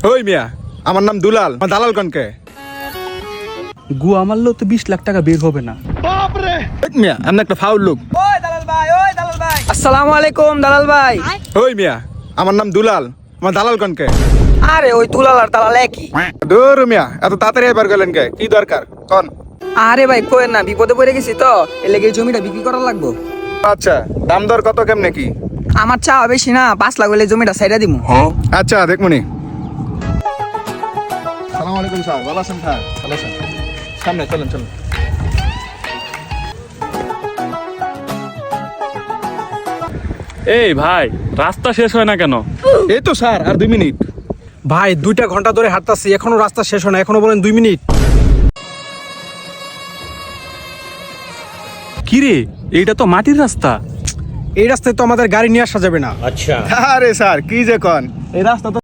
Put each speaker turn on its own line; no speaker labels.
ওই মিয়া, আমার নাম দুলাল, আমার দালাল কনকে?
গুয়া মারলেও তো 20 লাখ টাকা বের হবে না।
মিয়া, আমি একটা ফাউল লোক।
আসসালামু আলাইকুম দালাল ভাই।
ওই মিয়া, আমার নাম দুলাল, আমার দালাল কনকে?
আরে ওই তুলাল আর দালাল একই।
দূর মিয়া, এত তাড়াতাড়ি এবার গেলেন কে? কি দরকার কন?
আরে ভাই কোয়েন না, বিপদে পড়ে গেছি তো, এর লেগে জমিটা বিক্রি করা লাগবো।
আচ্ছা, দাম দর কত কেমনে কি?
আমার চাওয়া বেশি না, 5 লাখ হলে জমিটা সাইডা দিমু।
আচ্ছা দেখমুনি। সালাম আলাইকুম স্যার, ভালো আছেন স্যার? ভালো আছেন? সামনে চলেন চলেন।
এই ভাই, রাস্তা শেষ হয় না কেন?
এই তো স্যার, আর 2 মিনিট।
ভাই 2 ঘন্টা ধরে হাঁটতাছি, এখনো রাস্তা শেষ হয় না, এখনো বলেন 2 মিনিট।
কি রে, এইটা তো মাটির রাস্তা।
এই রাস্তায় তো আমাদের গাড়ি নিয়ে আসা যাবে না।
আরে স্যার, কি যে কন? এই রাস্তা তো